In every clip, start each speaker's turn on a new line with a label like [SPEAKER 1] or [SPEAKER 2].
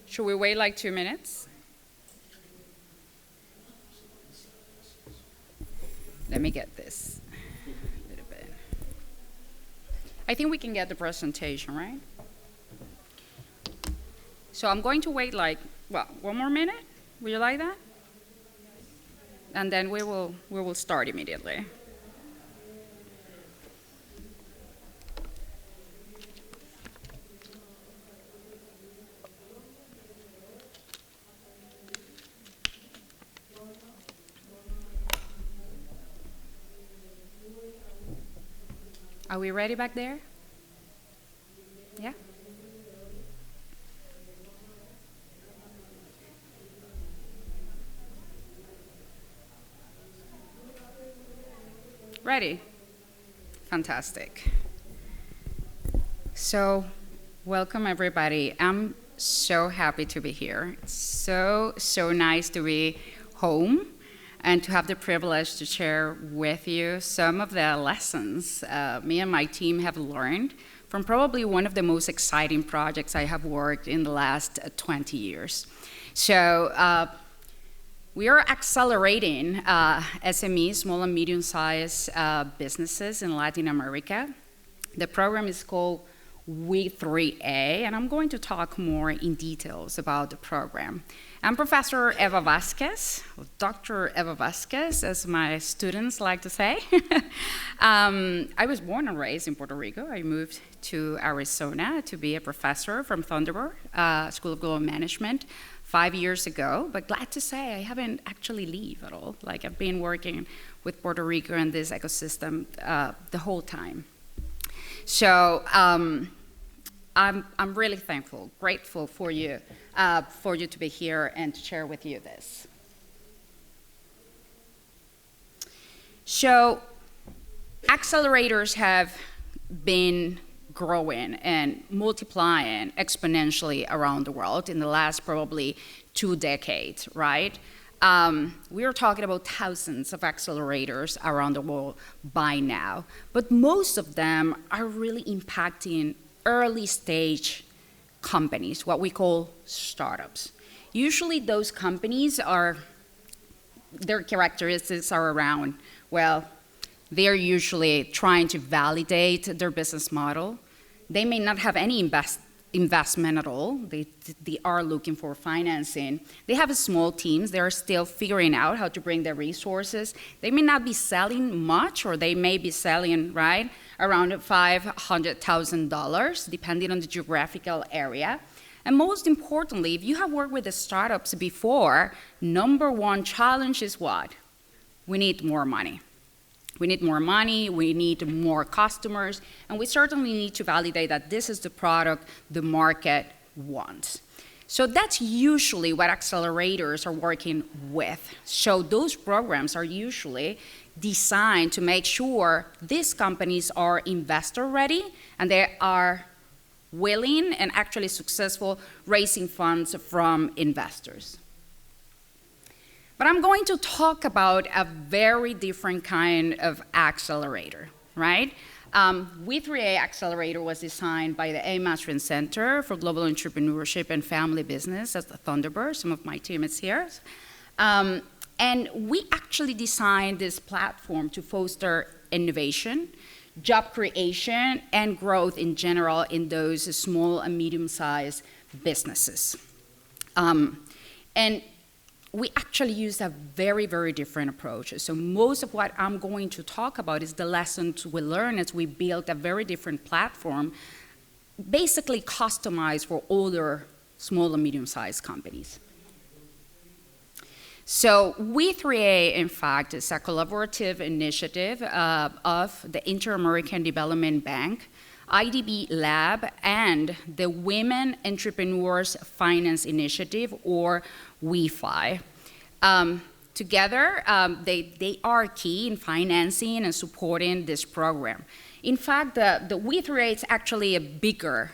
[SPEAKER 1] Should we wait like 2 minutes? Let me get this a little bit. I think we can get the presentation, right? So I'm going to wait like, well, 1 more minute? Would you like that? And then we will start immediately. Are we ready back there? Yeah? Ready? Fantastic. So, welcome everybody. I'm so happy to be here. It's so nice to be home and to have the privilege to share with you some of the lessons me and my team have learned from probably one of the most exciting projects I have worked in the last 20 years. So we are accelerating SMEs, small and medium-sized businesses in Latin America. The program is called WE3A, and I'm going to talk more in details about the program. I'm Professor Eva Vazquez, or Dr. Eva Vazquez, as my students like to say. I was born and raised in Puerto Rico. I moved to Arizona to be a professor from Thunderbird, School of Global Management, 5 years ago, but glad to say I haven't actually left at all. Like, I've been working with Puerto Rico and this ecosystem the whole time. So I'm really thankful, grateful for you to be here and to share with you this. So accelerators have been growing and multiplying exponentially around the world in the last probably 2 decades, right? We are talking about thousands of accelerators around the world by now, but most of them are really impacting early stage companies, what we call startups. Usually those companies their characteristics are around, well, they're usually trying to validate their business model. They may not have any investment at all. They are looking for financing. They have small teams. They're still figuring out how to bring their resources. They may not be selling much, or they may be selling, right, around $500,000, depending on the geographical area. And most importantly, if you have worked with the startups before, number one challenge is what? We need more money. We need more money, we need more customers, and we certainly need to validate that this is the product the market wants. So that's usually what accelerators are working with. So those programs are usually designed to make sure these companies are investor ready and they are willing and actually successful raising funds from investors. But I'm going to talk about a very different kind of accelerator, right? WE3A Accelerator was designed by the Masrin Center for Global Entrepreneurship and Family Business at the Thunderbird. Some of my team is here. And we actually designed this platform to foster innovation, job creation, and growth in general in those small and medium-sized businesses. And we actually used a very, very different approach. So most of what I'm going to talk about is the lessons we learned as we built a very different platform, basically customized for older small and medium-sized companies. So WE3A, in fact, is a collaborative initiative of the Inter-American Development Bank, IDB Lab, and the Women Entrepreneurs Finance Initiative, or WE5. Together, they are key in financing and supporting this program. In fact, the WE3A is actually a bigger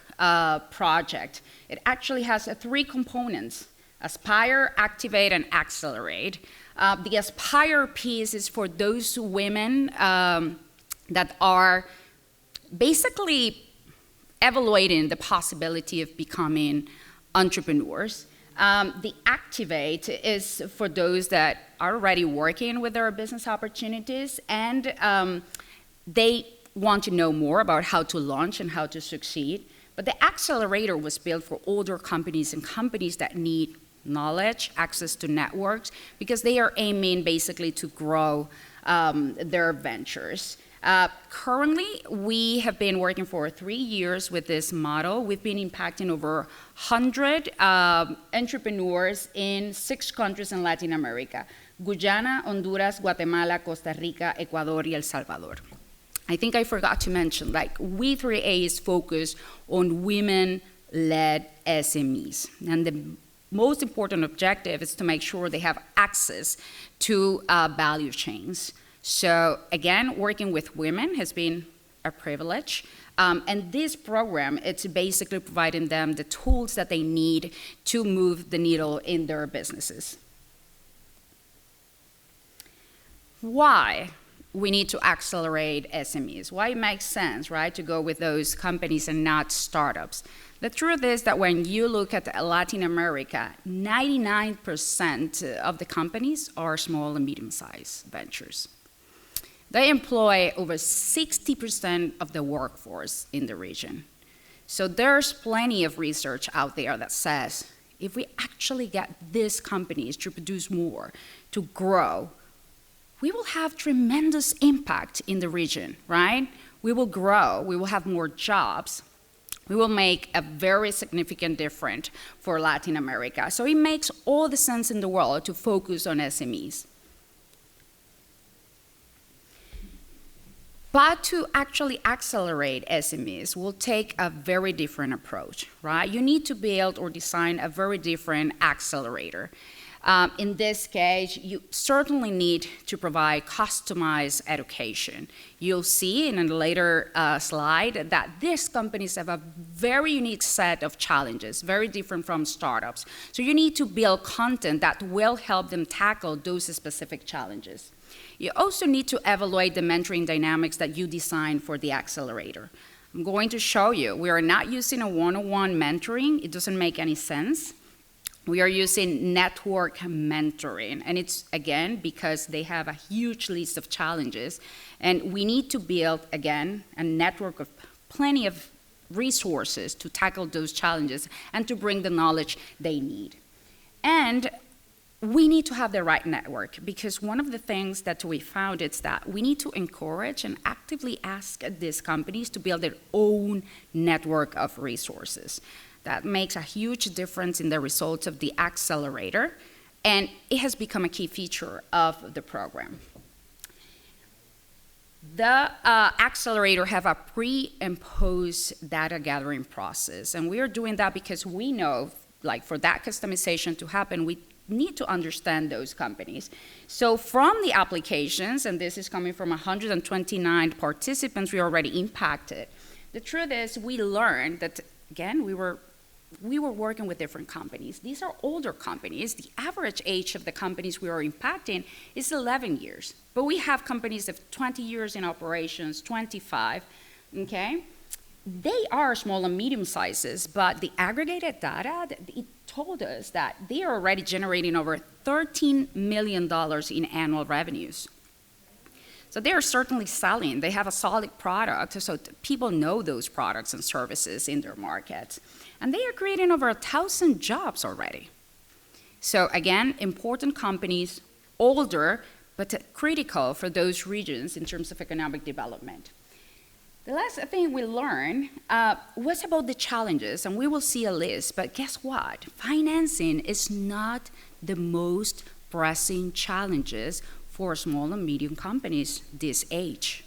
[SPEAKER 1] project. It actually has 3 components: Aspire, Activate, and Accelerate. The Aspire piece is for those women that are basically evaluating the possibility of becoming entrepreneurs. The Activate is for those that are already working with their business opportunities and they want to know more about how to launch and how to succeed. But the Accelerator was built for older companies and companies that need knowledge, access to networks, because they are aiming basically to grow their ventures. Currently, we have been working for 3 years with this model. We've been impacting over 100 entrepreneurs in 6 countries in Latin America: Guyana, Honduras, Guatemala, Costa Rica, Ecuador, y El Salvador. I think I forgot to mention, like, WE3A is focused on women-led SMEs. And the most important objective is to make sure they have access to value chains. So again, working with women has been a privilege. And this program, it's basically providing them the tools that they need to move the needle in their businesses. Why we need to accelerate SMEs? Why it makes sense, right, to go with those companies and not startups? The truth is that when you look at Latin America, 99% of the companies are small and medium-sized ventures. They employ over 60% of the workforce in the region. So there's plenty of research out there that says, if we actually get these companies to produce more, to grow, we will have tremendous impact in the region, right? We will grow, we will have more jobs, we will make a very significant difference for Latin America. So it makes all the sense in the world to focus on SMEs. But to actually accelerate SMEs will take a very different approach, right? You need to build or design a very different accelerator. In this case, you certainly need to provide customized education. You'll see in a later slide that these companies have a very unique set of challenges, very different from startups. So you need to build content that will help them tackle those specific challenges. You also need to evaluate the mentoring dynamics that you design for the accelerator. I'm going to show you. We are not using a one-on-one mentoring. It doesn't make any sense. We are using network mentoring, and it's, again, because they have a huge list of challenges, and we need to build, again, a network of plenty of resources to tackle those challenges and to bring the knowledge they need. And we need to have the right network, because one of the things that we found is that we need to encourage and actively ask these companies to build their own network of resources. That makes a huge difference in the results of the accelerator, and it has become a key feature of the program. The accelerator have a pre and post data gathering process, and we are doing that because we know, like, for that customization to happen, we need to understand those companies. So from the applications, and this is coming from 129 participants we already impacted, the truth is we learned that, again, we were working with different companies. These are older companies. The average age of the companies we are impacting is 11 years. But we have companies of 20 years in operations, 25, okay? They are small and medium sizes, but the aggregated data, it told us that they are already generating over $13 million in annual revenues. So they are certainly selling. They have a solid product, so people know those products and services in their markets. And they are creating over 1,000 jobs already. So again, important companies, older, but critical for those regions in terms of economic development. The last thing we learned was about the challenges, and we will see a list, but guess what? Financing is not the most pressing challenges for small and medium companies this age.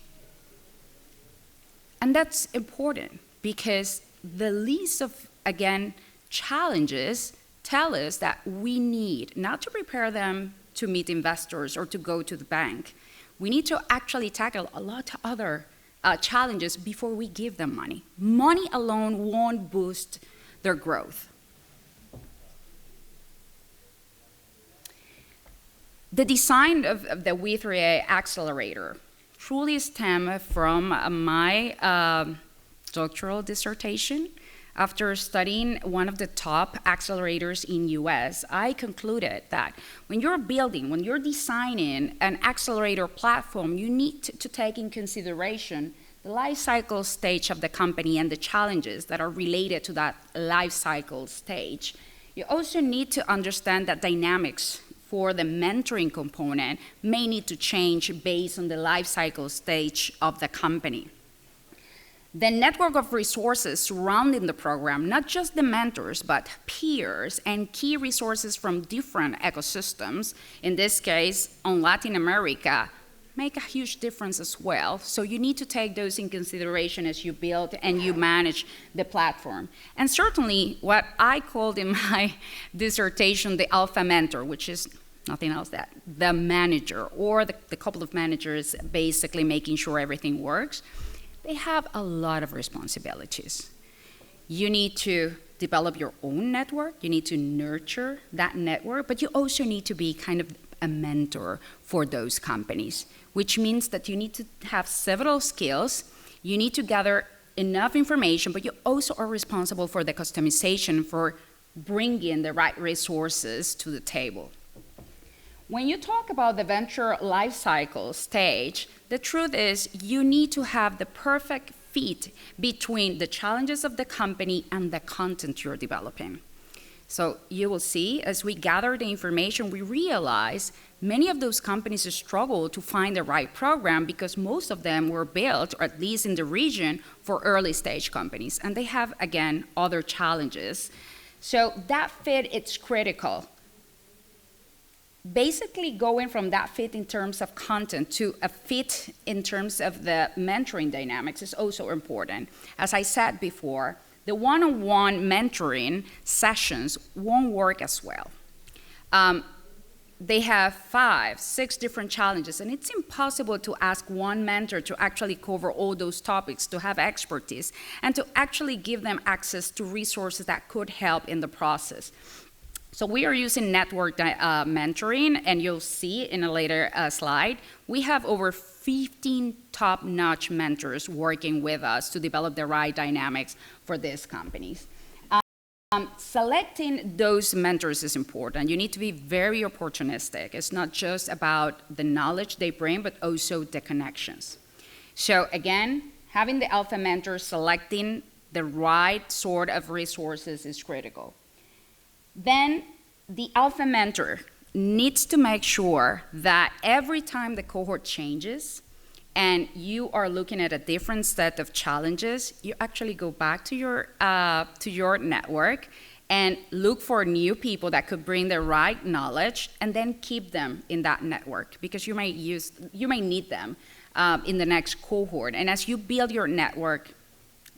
[SPEAKER 1] And that's important because the list of, again, challenges tell us that we need not to prepare them to meet investors or to go to the bank. We need to actually tackle a lot of other challenges before we give them money. Money alone won't boost their growth. The design of the WE3A Accelerator truly stemmed from my doctoral dissertation. after studying one of the top accelerators in US, I concluded that when you're designing an accelerator platform, you need to take in consideration the life cycle stage of the company and the challenges that are related to that life cycle stage. You also need to understand that dynamics for the mentoring component may need to change based on the life cycle stage of the company. The network of resources surrounding the program, not just the mentors, but peers and key resources from different ecosystems, in this case, on Latin America, make a huge difference as well. So you need to take those in consideration as you build and you manage the platform. And certainly what I called in my dissertation the alpha mentor, which is nothing else that the manager or the couple of managers basically making sure everything works, they have a lot of responsibilities. You need to develop your own network, you need to nurture that network, but you also need to be kind of a mentor for those companies, which means that you need to have several skills, you need to gather enough information, but you also are responsible for the customization, for bringing the right resources to the table. When you talk about the venture life cycle stage, the truth is you need to have the perfect fit between the challenges of the company and the content you're developing. So you will see, as we gather the information, we realize many of those companies struggle to find the right program because most of them were built, or at least in the region, for early stage companies. And they have, again, other challenges. So that fit, it's critical. Basically going from that fit in terms of content to a fit in terms of the mentoring dynamics is also important. As I said before, the one-on-one mentoring sessions won't work as well. They have 5, 6 different challenges, and it's impossible to ask one mentor to actually cover all those topics, to have expertise, and to actually give them access to resources that could help in the process. So we are using network mentoring, and you'll see in a later slide, we have over 15 top-notch mentors working with us to develop the right dynamics for these companies. Selecting those mentors is important. You need to be very opportunistic. It's not just about the knowledge they bring, but also the connections. So again, having the alpha mentor, selecting the right sort of resources is critical. Then the alpha mentor needs to make sure that every time the cohort changes and you are looking at a different set of challenges, you actually go back to your network and look for new people that could bring the right knowledge and then keep them in that network because you may need them in the next cohort. And as you build your network,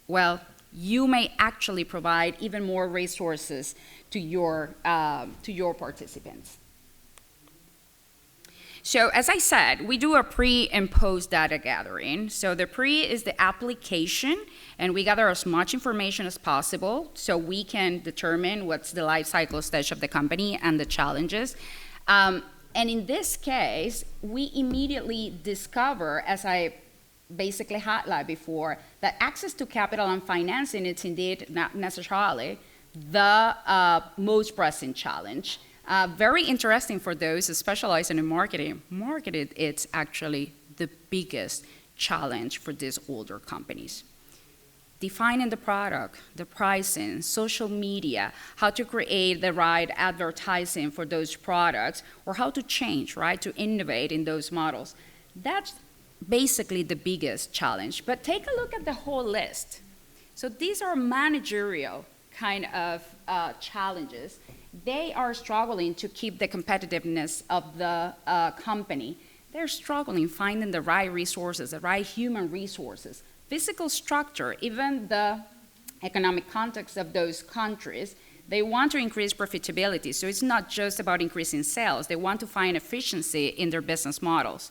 [SPEAKER 1] well, you may actually provide even more resources to your participants. So as I said, we do a pre and post data gathering. So the pre is the application, and we gather as much information as possible so we can determine what's the life cycle stage of the company and the challenges. And in this case, we immediately discover, as I basically highlighted before, that access to capital and financing is indeed not necessarily the most pressing challenge. Very interesting for those who specialize in marketing. Marketing is actually the biggest challenge for these older companies. Defining the product, the pricing, social media, how to create the right advertising for those products, or how to change, right, to innovate in those models. That's basically the biggest challenge. But take a look at the whole list. So these are managerial kind of challenges. They are struggling to keep the competitiveness of the company. They're struggling finding the right resources, the right human resources, physical structure, even the economic context of those countries. They want to increase profitability, so it's not just about increasing sales. They want to find efficiency in their business models.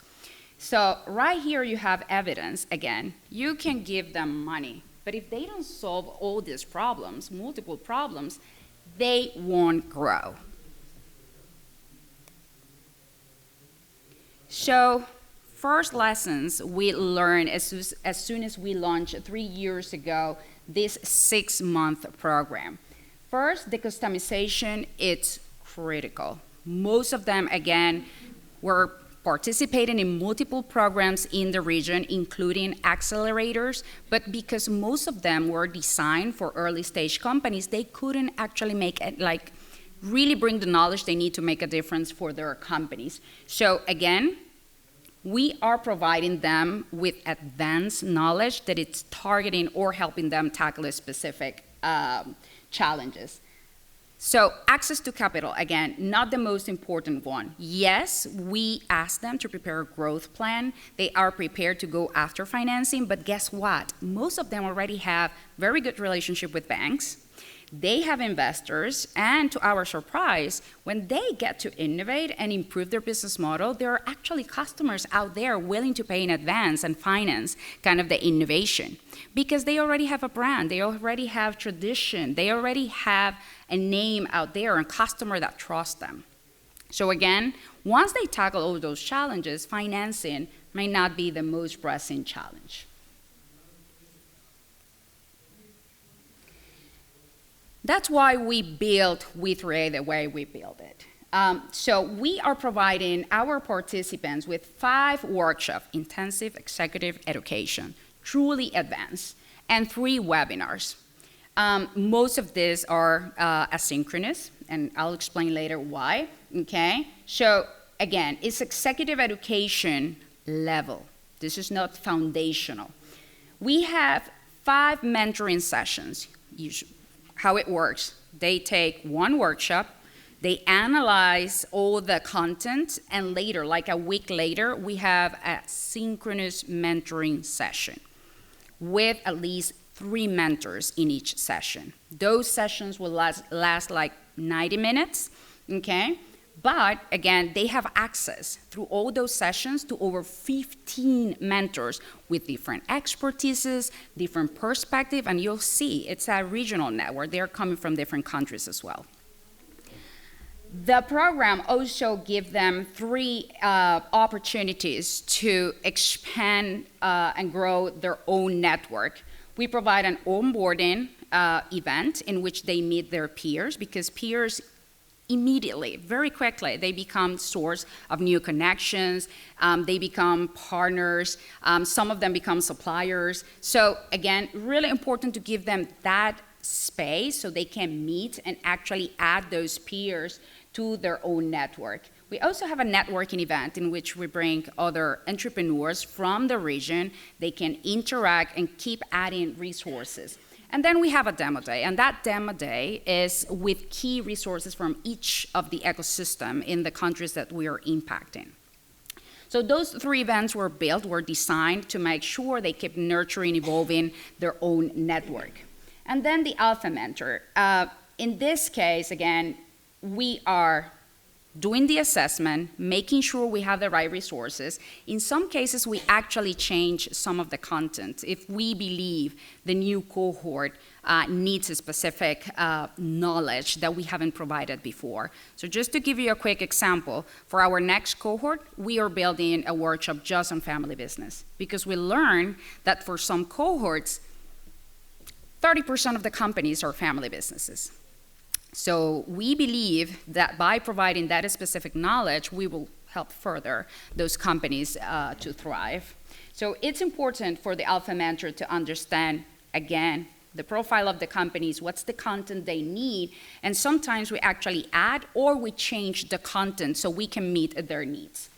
[SPEAKER 1] So right here you have evidence. Again, you can give them money, but if they don't solve all these problems, multiple problems, they won't grow. So first lessons we learned as soon as we launched 3 years ago this 6-month program. First, the customization, it's critical. Most of them, again, were participating in multiple programs in the region, including accelerators, but because most of them were designed for early stage companies, they couldn't actually make it, like, really bring the knowledge they need to make a difference for their companies. So again, we are providing them with advanced knowledge that it's targeting or helping them tackle a specific challenges. So access to capital, again, not the most important one. Yes, we ask them to prepare a growth plan. They are prepared to go after financing, but guess what? Most of them already have very good relationship with banks. They have investors, and to our surprise, when they get to innovate and improve their business model, there are actually customers out there willing to pay in advance and finance kind of the innovation because they already have a brand, they already have tradition, they already have a name out there and customer that trust them. So again, once they tackle all those challenges, financing may not be the most pressing challenge. That's why we built WE3A the way we built it. So we are providing our participants with 5 workshops, intensive executive education, truly advanced, and 3 webinars. Most of these are asynchronous, and I'll explain later why, okay? So again, it's executive education level. This is not foundational. We have 5 mentoring sessions. How it works, they take 1 workshop, they analyze all the content, and later, like a week later, we have a synchronous mentoring session with at least 3 mentors in each session. Those sessions will last like 90 minutes, okay? But again, they have access through all those sessions to over 15 mentors with different expertises, different perspective, and you'll see it's a regional network. They're coming from different countries as well. The program also gives them 3 opportunities to expand and grow their own network. We provide an onboarding event in which they meet their peers, because peers immediately, very quickly, they become source of new connections, they become partners, some of them become suppliers. So again, really important to give them that space so they can meet and actually add those peers to their own network. We also have a networking event in which we bring other entrepreneurs from the region. They can interact and keep adding resources. And then we have a demo day, and that demo day is with key resources from each of the ecosystem in the countries that we are impacting. So those 3 events were designed to make sure they keep nurturing, evolving their own network. And then the Alpha Mentor. In this case, again, we are doing the assessment, making sure we have the right resources. In some cases, we actually change some of the content if we believe the new cohort needs a specific knowledge that we haven't provided before. So just to give you a quick example, for our next cohort, we are building a workshop just on family business, because we learned that for some cohorts, 30% of the companies are family businesses. So we believe that by providing that specific knowledge, we will help further those companies to thrive. So it's important for the Alpha Mentor to understand, again, the profile of the companies, what's the content they need, and sometimes we actually add or we change the content so we can meet their needs.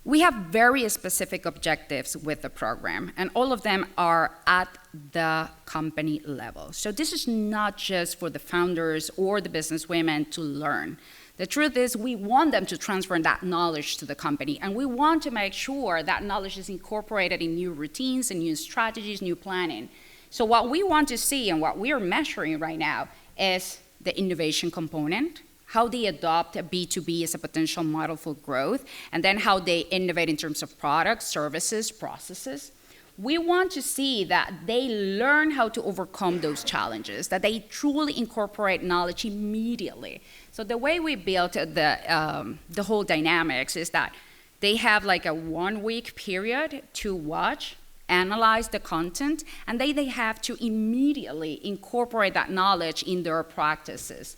[SPEAKER 1] We have very specific objectives with the program, and all of them are at the company level. So this is not just for the founders or the businesswomen to learn. The truth is we want them to transfer that knowledge to the company, and we want to make sure that knowledge is incorporated in new routines and new strategies, new planning. So what we want to see and what we are measuring right now is the innovation component, how they adopt a B2B as a potential model for growth, and then how they innovate in terms of products, services, processes. We want to see that they learn how to overcome those challenges, that they truly incorporate knowledge immediately. So the way we built the whole dynamics is that they have like a 1-week period to watch analyze the content, and they have to immediately incorporate that knowledge in their practices.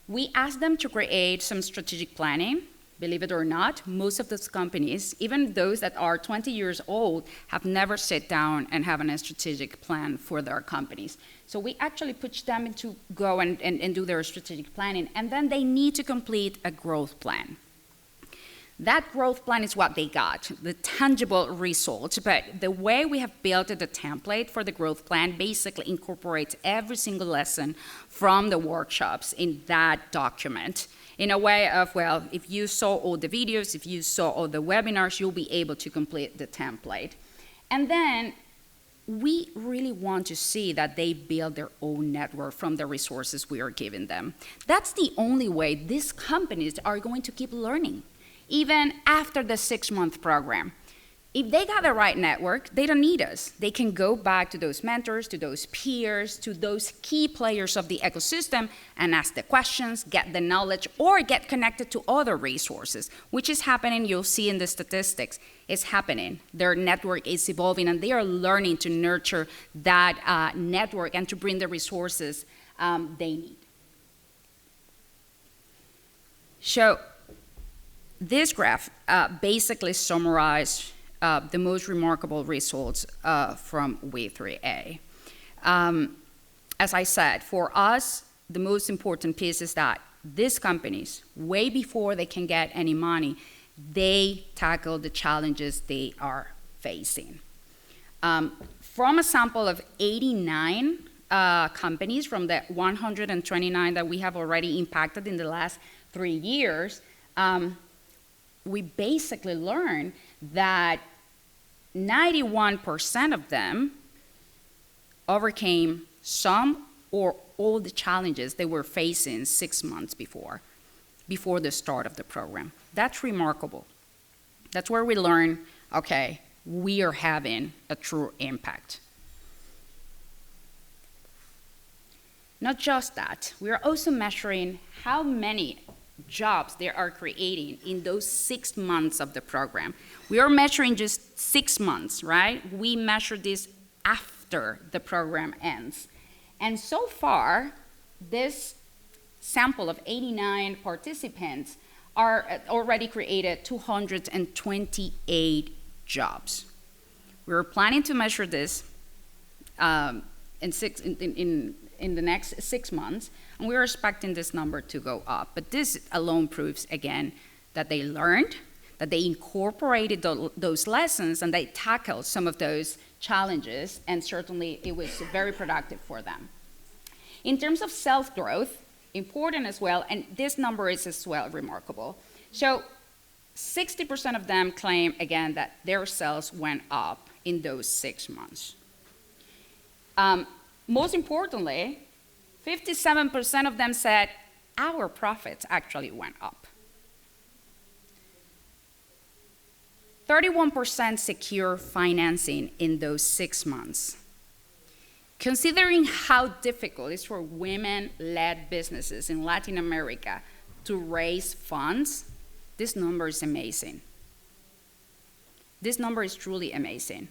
[SPEAKER 1] We ask them to create some strategic planning. Believe it or not, most of those companies, even those that are 20 years old, have never sat down and have a strategic plan for their companies. So we actually push them to go and do their strategic planning, and then they need to complete a growth plan. That growth plan is what they got, the tangible results. But the way we have built the template for the growth plan basically incorporates every single lesson from the workshops in that document in a way of, well, if you saw all the videos, if you saw all the webinars, you'll be able to complete the template. And then we really want to see that they build their own network from the resources we are giving them. That's the only way these companies are going to keep learning, even after the 6-month program. If they got the right network, they don't need us. They can go back to those mentors, to those peers, to those key players of the ecosystem and ask the questions, get the knowledge, or get connected to other resources, which is happening. You'll see in the statistics. It's happening. Their network is evolving, and they are learning to nurture that network and to bring the resources they need. So this graph basically summarizes the most remarkable results from WE3A. As I said, for us, the most important piece is that these companies, way before they can get any money, they tackle the challenges they are facing. From a sample of 89 companies from the 129 that we have already impacted in the last 3 years, we basically learned that 91% of them overcame some or all the challenges they were facing 6 months before the start of the program. That's remarkable. That's where we learn, okay, we are having a true impact. Not just that, we are also measuring how many jobs they are creating in those 6 months of the program. We are measuring just 6 months, right? We measure this after the program ends. And so far, this sample of 89 participants are already created 228 jobs. We're planning to measure this in the next 6 months, and we're expecting this number to go up. But this alone proves, again, that they learned, that they incorporated those lessons, and they tackled some of those challenges, and certainly it was very productive for them. In terms of self-growth, important as well, and this number is as well remarkable. So 60% of them claim, again, that their sales went up in those 6 months. Most importantly, 57% of them said our profits actually went up. 31% secure financing in those 6 months. Considering how difficult it is for women-led businesses in Latin America to raise funds, this number is amazing. This number is truly amazing.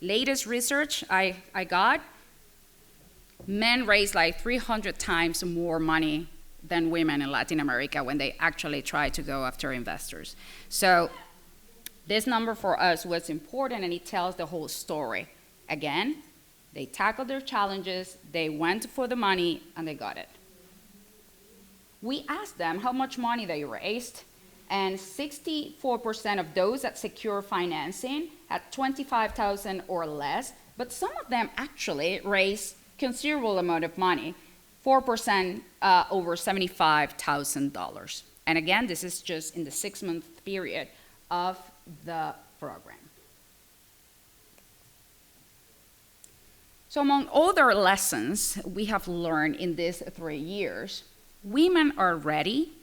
[SPEAKER 1] Latest research I got, men raise like 300 times more money than women in Latin America when they actually try to go after investors. So this number for us was important, and it tells the whole story. Again, they tackled their challenges, they went for the money, and they got it. We asked them how much money they raised, and 64% of those that secure financing had $25,000 or less, but some of them actually raised considerable amount of money, 4% over $75,000. And again, this is just in the 6-month period of the program. So among other lessons we have learned in these 3 years, women are ready,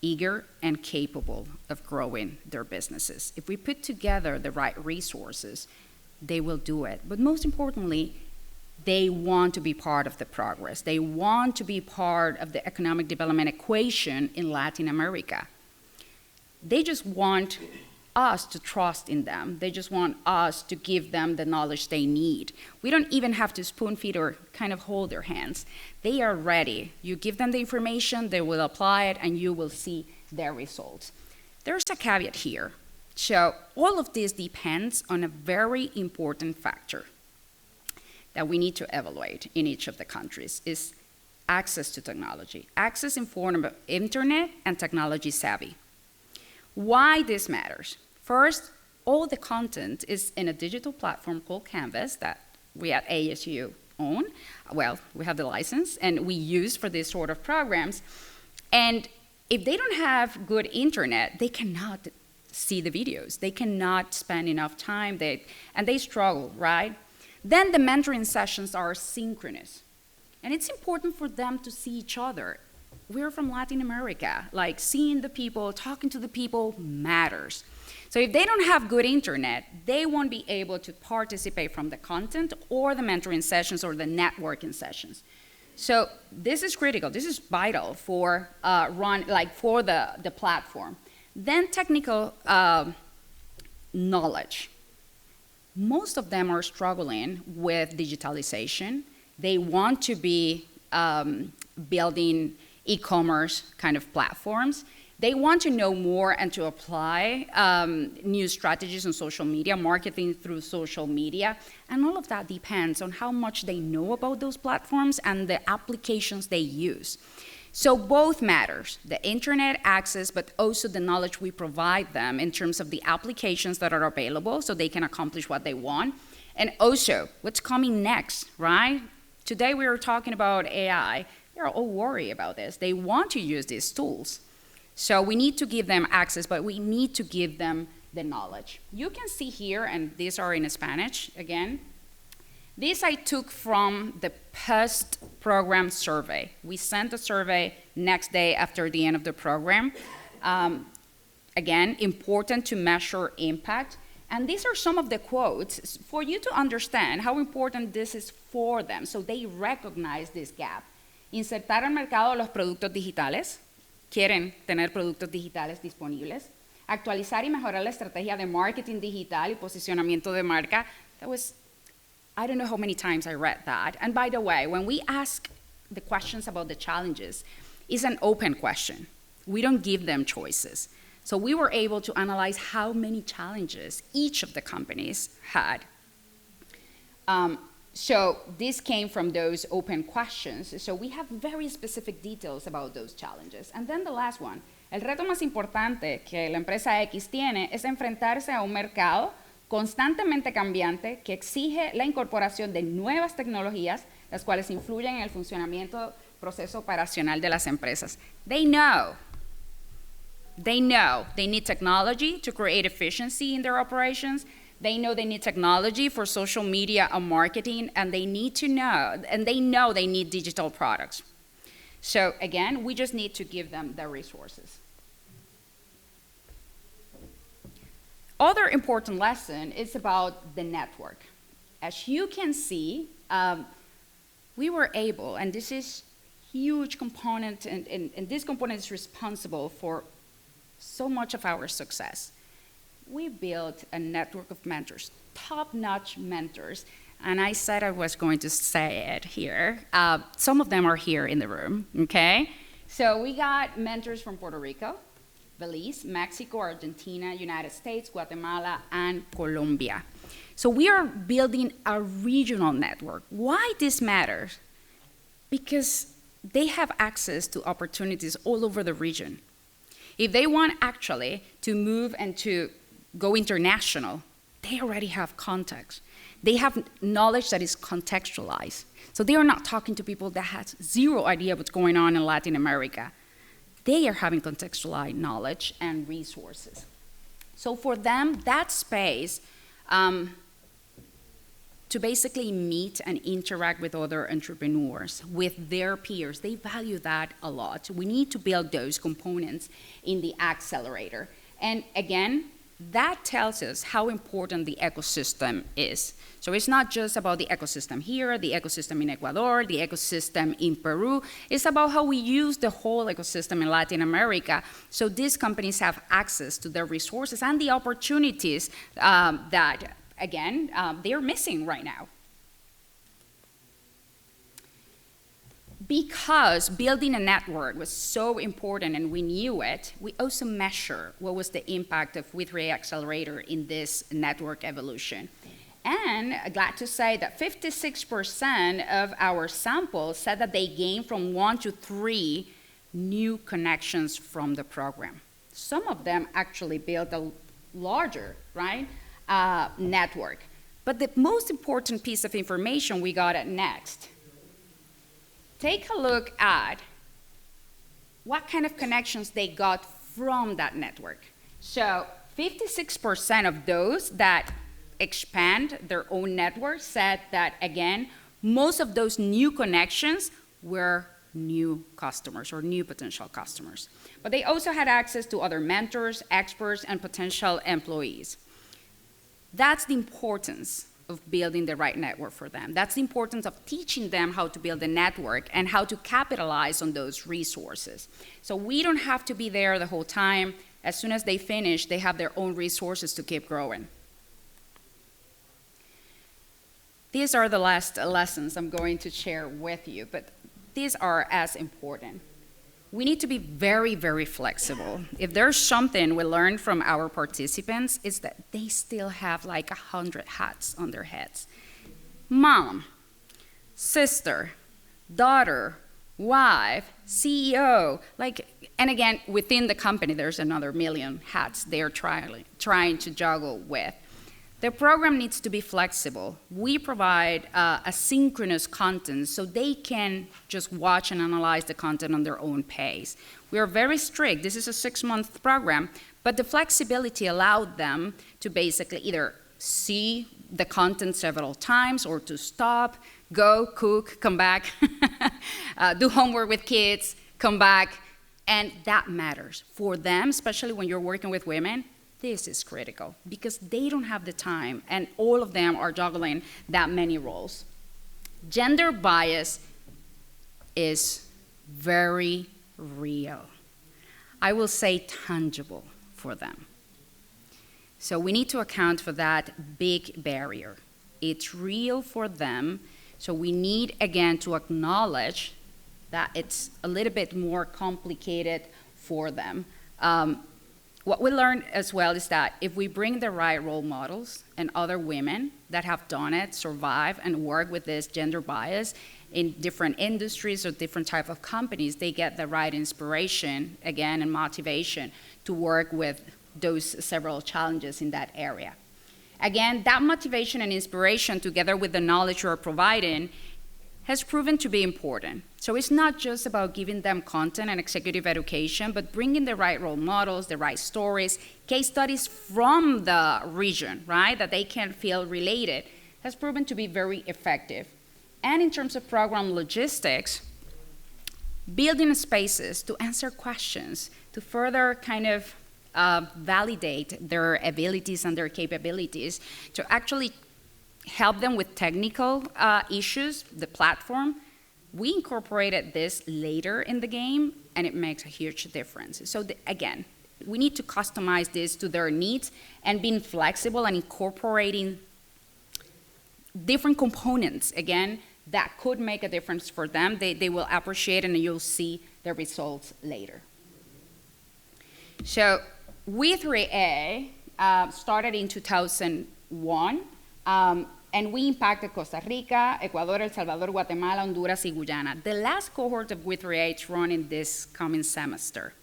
[SPEAKER 1] eager, and capable of growing their businesses. If we put together the right resources, they will do it. But most importantly, they want to be part of the progress. They want to be part of the economic development equation in Latin America. They just want us to trust in them. They just want us to give them the knowledge they need. We don't even have to spoon feed or kind of hold their hands. They are ready. You give them the information, they will apply it, and you will see their results. There's a caveat here. So all of this depends on a very important factor that we need to evaluate in each of the countries is access to technology. Access in form of internet and technology savvy. Why this matters? First, all the content is in a digital platform called Canvas that we at ASU own. Well, we have the license and we use for these sort of programs. And if they don't have good internet, they cannot see the videos. They cannot spend enough time, and they struggle, right? Then the mentoring sessions are synchronous. And it's important for them to see each other. We're from Latin America. Like seeing the people, talking to the people matters. So if they don't have good internet, they won't be able to participate from the content or the mentoring sessions or the networking sessions. So this is critical. This is vital for for the platform. Then technical knowledge. Most of them are struggling with digitalization. They want to be building e-commerce kind of platforms. They want to know more and to apply new strategies on social media, marketing through social media, and all of that depends on how much they know about those platforms and the applications they use. So both matters, the internet access, but also the knowledge we provide them in terms of the applications that are available so they can accomplish what they want. And also, what's coming next, right? Today we were talking about AI. They're all worried about this. They want to use these tools. So we need to give them access, but we need to give them the knowledge. You can see here, and these are in Spanish again. These I took from the post-program survey. We sent the survey next day after the end of the program. Again, important to measure impact. And these are some of the quotes for you to understand how important this is for them, so they recognize this gap. Insertar al mercado los productos digitales. Quieren tener productos digitales disponibles. Actualizar y mejorar la estrategia de marketing digital y posicionamiento de marca. That was, I don't know how many times I read that. And by the way, when we ask the questions about the challenges, it's an open question. We don't give them choices. So we were able to analyze how many challenges each of the companies had. So this came from those open questions. So we have very specific details about those challenges. And then the last one, el reto más importante que la empresa X tiene es enfrentarse a un mercado constantemente cambiante que exige la incorporación de nuevas tecnologías, las cuales influyen en el funcionamiento proceso operacional de las empresas. They know they need technology to create efficiency in their operations. They know they need technology for social media and marketing, and they need to know, and they know they need digital products. So again, we just need to give them the resources. Other important lesson is about the network. As you can see, we were able, and this is huge component, and this component is responsible for so much of our success. We built a network of mentors, top-notch mentors, and I said I was going to say it here. Some of them are here in the room, okay? So we got mentors from Puerto Rico, Belize, Mexico, Argentina, United States, Guatemala, and Colombia. So we are building a regional network. Why this matters? Because they have access to opportunities all over the region. If they want actually to move and to go international, they already have contacts. They have knowledge that is contextualized. So they are not talking to people that have zero idea what's going on in Latin America. They are having contextualized knowledge and resources. So for them, that space to basically meet and interact with other entrepreneurs, with their peers, they value that a lot. We need to build those components in the accelerator. And again, that tells us how important the ecosystem is. So it's not just about the ecosystem here, the ecosystem in Ecuador, the ecosystem in Peru. It's about how we use the whole ecosystem in Latin America, so these companies have access to their resources and the opportunities that, again, they're missing right now. Because building a network was so important and we knew it, we also measure what was the impact of WE3A Accelerator in this network evolution. And glad to say that 56% of our samples said that they gained from 1 to 3 new connections from the program. Some of them actually built a larger, right, network. But the most important piece of information we got at next. Take a look at what kind of connections they got from that network. So 56% of those that expand their own network said that, again, most of those new connections were new customers or new potential customers. But they also had access to other mentors, experts, and potential employees. That's the importance of building the right network for them. That's the importance of teaching them how to build a network and how to capitalize on those resources. So we don't have to be there the whole time. As soon as they finish, they have their own resources to keep growing. These are the last lessons I'm going to share with you, but these are as important. We need to be very, very flexible. If there's something we learned from our participants, it's that they still have like 100 hats on their heads. Mom, sister, daughter, wife, CEO, and again, within the company, there's another million hats they're trying to juggle with. The program needs to be flexible. We provide asynchronous content so they can just watch and analyze the content on their own pace. We are very strict. This is a 6-month program, but the flexibility allowed them to basically either see the content several times or to stop, go, cook, come back, do homework with kids, come back, and that matters. For them, especially when you're working with women, this is critical because they don't have the time and all of them are juggling that many roles. Gender bias is very real. I will say tangible for them. So we need to account for that big barrier. It's real for them, so we need again to acknowledge that it's a little bit more complicated for them. What we learned as well is that if we bring the right role models and other women that have done it, survive, and work with this gender bias in different industries or different type of companies, they get the right inspiration, again, and motivation to work with those several challenges in that area. Again, that motivation and inspiration together with the knowledge you're providing has proven to be important. So it's not just about giving them content and executive education, but bringing the right role models, the right stories, case studies from the region, right, that they can feel related, has proven to be very effective. And in terms of program logistics, building spaces to answer questions, to further kind of validate their abilities and their capabilities, to actually help them with technical issues, the platform. We incorporated this later in the game, and it makes a huge difference. So again, we need to customize this to their needs and being flexible and incorporating different components, again, that could make a difference for them. They will appreciate it, and you'll see the results later. So WE3A started in 2001. And we impacted Costa Rica, Ecuador, El Salvador, Guatemala, Honduras, and Guyana. The last cohort of WE3A is running this coming semester.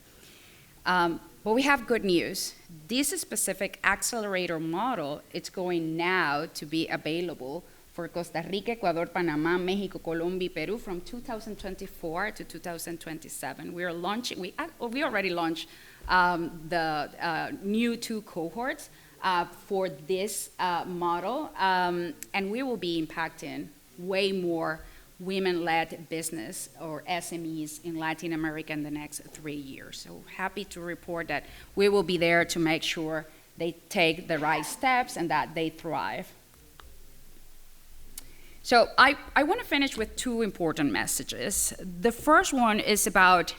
[SPEAKER 1] But we have good news. This specific accelerator model, it's going now to be available for Costa Rica, Ecuador, Panama, Mexico, Colombia, Peru from 2024 to 2027. We are launching, we already launched the new 2 cohorts. For this model, and we will be impacting way more women-led business or SMEs in Latin America in the next 3 years. So happy to report that we will be there to make sure they take the right steps and that they thrive. So I want to finish with two important messages. The first one is about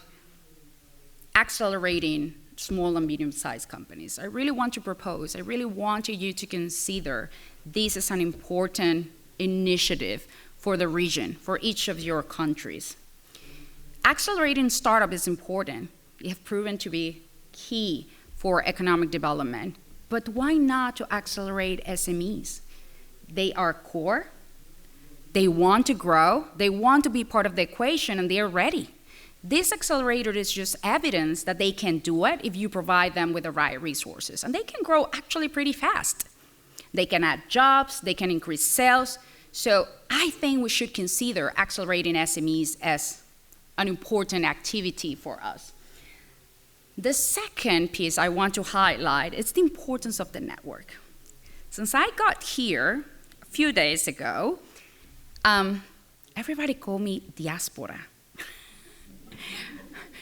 [SPEAKER 1] accelerating small and medium-sized companies. I really want to propose, I really want you to consider this as an important initiative for the region, for each of your countries. Accelerating startup is important. It has proven to be key for economic development. But why not to accelerate SMEs? They are core. They want to grow, they want to be part of the equation, and they're ready. This accelerator is just evidence that they can do it if you provide them with the right resources. And they can grow actually pretty fast. They can add jobs, they can increase sales. So I think we should consider accelerating SMEs as an important activity for us. The second piece I want to highlight is the importance of the network. Since I got here a few days ago, everybody called me diaspora.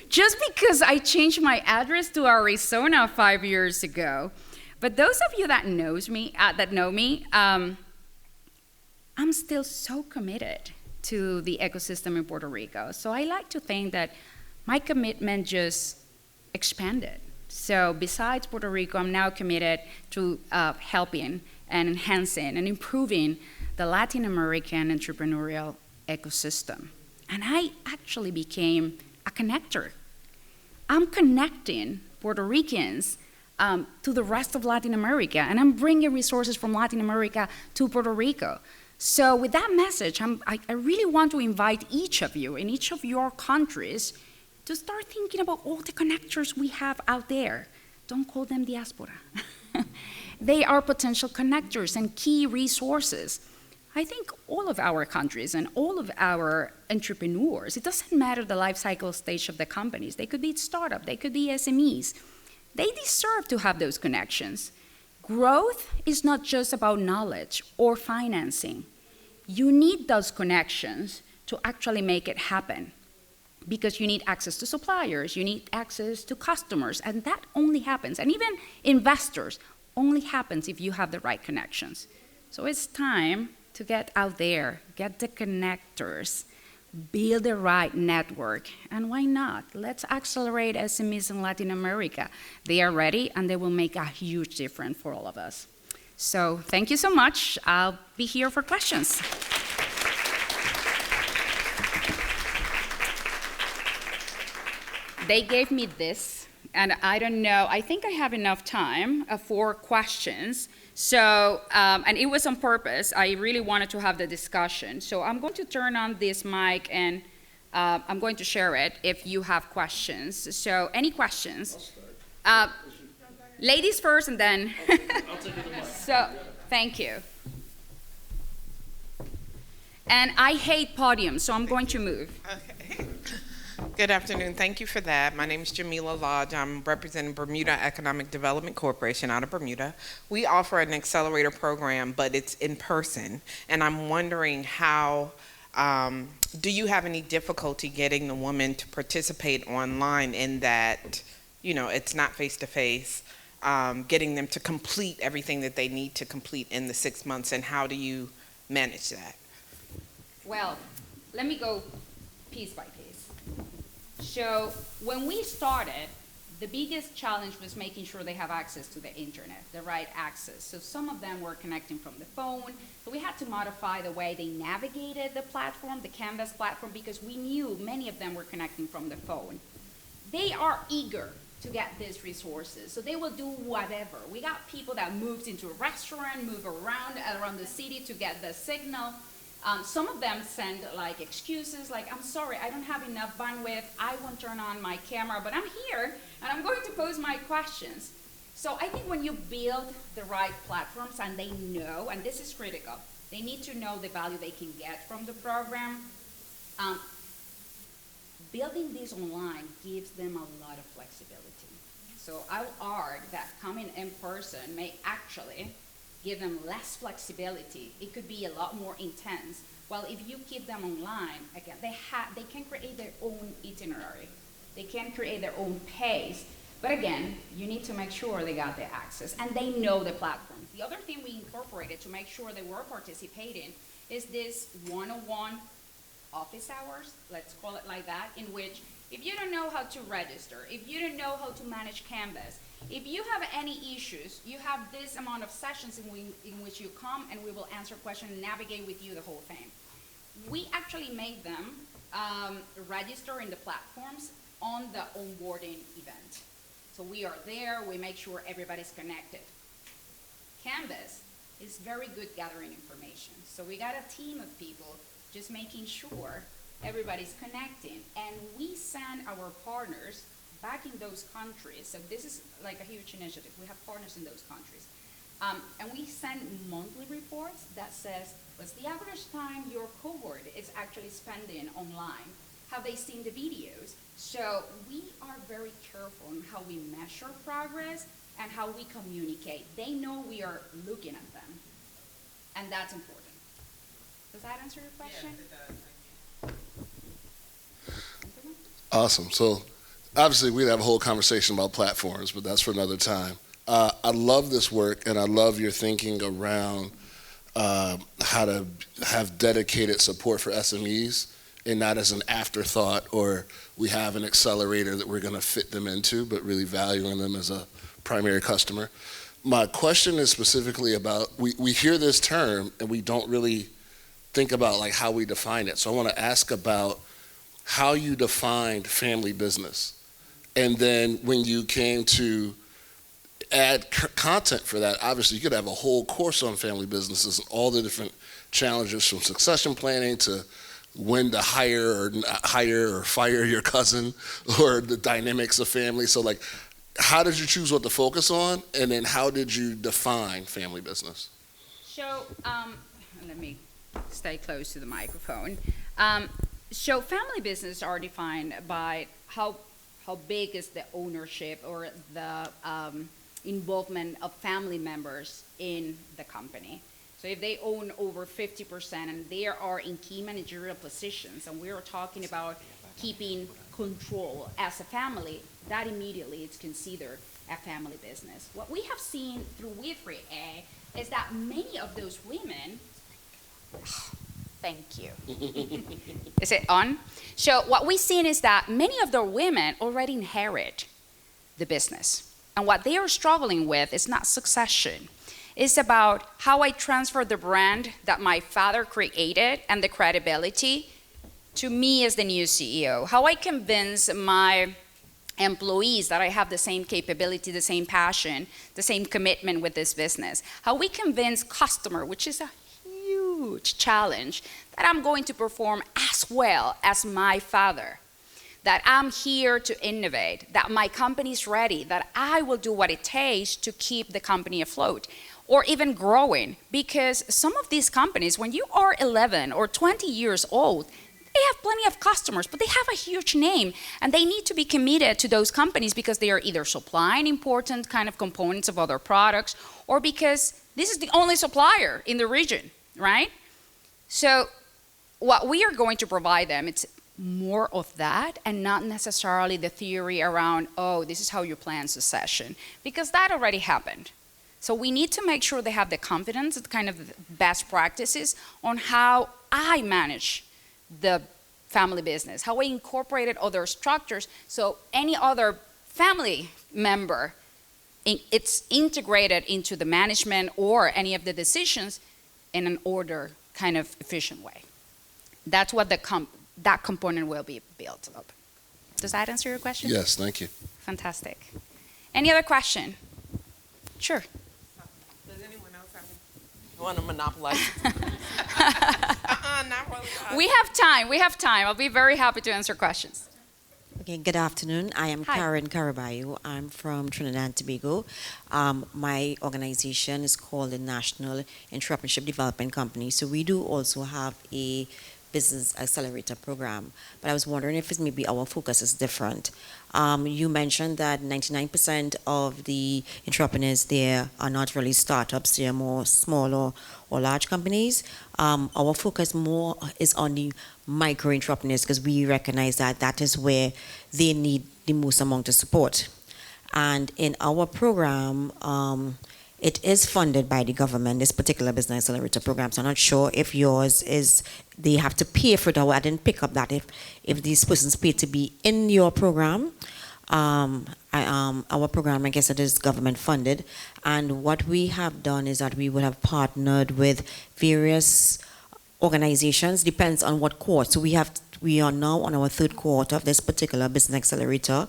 [SPEAKER 1] Just because I changed my address to Arizona 5 years ago. But those of you that know me, I'm still so committed to the ecosystem in Puerto Rico. So I like to think that my commitment just expanded. So besides Puerto Rico, I'm now committed to helping and enhancing and improving the Latin American entrepreneurial ecosystem. And I actually became a connector. I'm connecting Puerto Ricans to the rest of Latin America, and I'm bringing resources from Latin America to Puerto Rico. So with that message, I really want to invite each of you in each of your countries to start thinking about all the connectors we have out there. Don't call them diaspora. They are potential connectors and key resources. I think all of our countries and all of our entrepreneurs, it doesn't matter the life cycle stage of the companies. They could be startup, they could be SMEs. They deserve to have those connections. Growth is not just about knowledge or financing. You need those connections to actually make it happen, because you need access to suppliers, you need access to customers, and that only happens, and even investors, only happens if you have the right connections. So it's time to get out there, get the connectors, build the right network, and why not? Let's accelerate SMEs in Latin America. They are ready, and they will make a huge difference for all of us. So thank you so much. I'll be here for questions. They gave me this, and I don't know, I think I have enough time for questions. So, and it was on purpose. I really wanted to have the discussion. So I'm going to turn on this mic and I'm going to share it if you have questions. So any questions? Ladies first and then.
[SPEAKER 2] I'll take the mic.
[SPEAKER 1] So, thank you. And I hate podiums, so I'm going to move.
[SPEAKER 3] Okay. Good afternoon. Thank you for that. My name is Jamila Lodge. I'm representing Bermuda Economic Development Corporation out of Bermuda. We offer an accelerator program, but it's in person. And I'm wondering how, do you have any difficulty getting the women to participate online in that, you know, it's not face-to-face, getting them to complete everything that they need to complete in the 6 months, and how do you manage that?
[SPEAKER 1] Well, let me go piece by piece. So when we started, the biggest challenge was making sure they have access to the internet, the right access. So some of them were connecting from the phone. So we had to modify the way they navigated the platform, the Canvas platform, because we knew many of them were connecting from the phone. They are eager to get these resources, so they will do whatever. We got people that moved into a restaurant, move around the city to get the signal. Some of them send like excuses, like, I'm sorry, I don't have enough bandwidth, I won't turn on my camera, but I'm here and I'm going to pose my questions. So I think when you build the right platforms and they know, and this is critical, they need to know the value they can get from the program. Building this online gives them a lot of flexibility. So I'll argue that coming in person may actually give them less flexibility. It could be a lot more intense. Well, if you keep them online, again, they can create their own itinerary. They can create their own pace. But again, you need to make sure they got the access and they know the platform. The other thing we incorporated to make sure they were participating is this one-on-one office hours, let's call it like that, in which if you don't know how to register, if you don't know how to manage Canvas, if you have any issues, you have this amount of sessions in which you come and we will answer questions and navigate with you the whole thing. We actually made them register in the platforms on the onboarding event. So we are there, we make sure everybody's connected. Canvas is very good gathering information. So we got a team of people just making sure everybody's connecting. And we send our partners back in those countries. So this is like a huge initiative. We have partners in those countries. And we send monthly reports that says, what's the average time your cohort is actually spending online? Have they seen the videos? So we are very careful on how we measure progress and how we communicate. They know we are looking at them, and that's important. Does that answer your question?
[SPEAKER 3] Yes, it does. Thank you.
[SPEAKER 2] Awesome. So obviously we'd have a whole conversation about platforms, but that's for another time. I love this work, and I love your thinking around how to have dedicated support for SMEs and not as an afterthought or we have an accelerator that we're going to fit them into, but really valuing them as a primary customer. My question is specifically about, we hear this term and we don't really think about like how we define it. So I want to ask about how you defined family business. And then when you came to add content for that, obviously you could have a whole course on family businesses and all the different challenges from succession planning to when to hire or fire your cousin or the dynamics of family. So like, how did you choose what to focus on? And then how did you define family business?
[SPEAKER 1] So let me stay close to the microphone. So family business are defined by how big is the ownership or the involvement of family members in the company. So if they own over 50% and they are in key managerial positions, and we are talking about keeping control as a family, that immediately is considered a family business. What we have seen through WE3A is that many of those women, thank you. Is it on? So what we've seen is that many of the women already inherit the business. And what they are struggling with is not succession. It's about how I transfer the brand that my father created and the credibility to me as the new CEO. How I convince my employees that I have the same capability, the same passion, the same commitment with this business. How we convince customer, which is a huge challenge, that I'm going to perform as well as my father. That I'm here to innovate, that my company's ready, that I will do what it takes to keep the company afloat or even growing. Because some of these companies, when you are 11 or 20 years old, they have plenty of customers, but they have a huge name and they need to be committed to those companies because they are either supplying important kind of components of other products or because this is the only supplier in the region, right? So what we are going to provide them, it's more of that and not necessarily the theory around, oh, this is how you plan succession, because that already happened. So we need to make sure they have the confidence, the kind of best practices on how I manage the family business, how I incorporated other structures so any other family member, it's integrated into the management or any of the decisions in an order kind of efficient way. That's what that component will be built up. Does that answer your question?
[SPEAKER 2] Yes, thank you.
[SPEAKER 1] Fantastic. Any other question? Sure.
[SPEAKER 3] Does anyone else have want to monopolize? Not really.
[SPEAKER 1] We have time. I'll be very happy to answer questions.
[SPEAKER 4] Okay, good afternoon. I am
[SPEAKER 1] Hi.
[SPEAKER 4] Karen Caraballo. I'm from Trinidad and Tobago. My organization is called the National Entrepreneurship Development Company. So we do also have a business accelerator program. But I was wondering if maybe our focus is different. You mentioned that 99% of the entrepreneurs there are not really startups, they are more small or large companies. Our focus more is on the micro entrepreneurs because we recognize that that is where they need the most amount of support. And in our program, it is funded by the government, this particular business accelerator program. So I'm not sure if yours is, they have to pay for it, or I didn't pick up that if these persons pay to be in your program. Our program, I guess it is government funded. And what we have done is that we would have partnered with various organizations, depends on what cohort. So we are now on our third cohort of this particular business accelerator,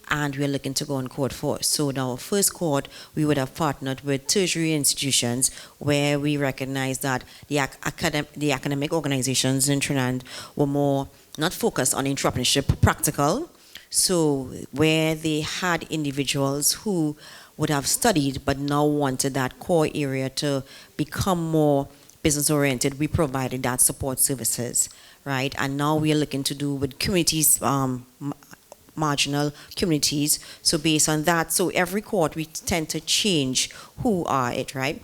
[SPEAKER 4] and we're looking to go on cohort 4. So in our first cohort, we would have partnered with tertiary institutions where we recognize that the academic organizations in Trinidad were more not focused on entrepreneurship, practical. So where they had individuals who would have studied but now wanted that core area to become more business oriented, we provided that support services, right? And now we are looking to do with communities, marginal communities. So based on that, so every cohort we tend to change who are it, right?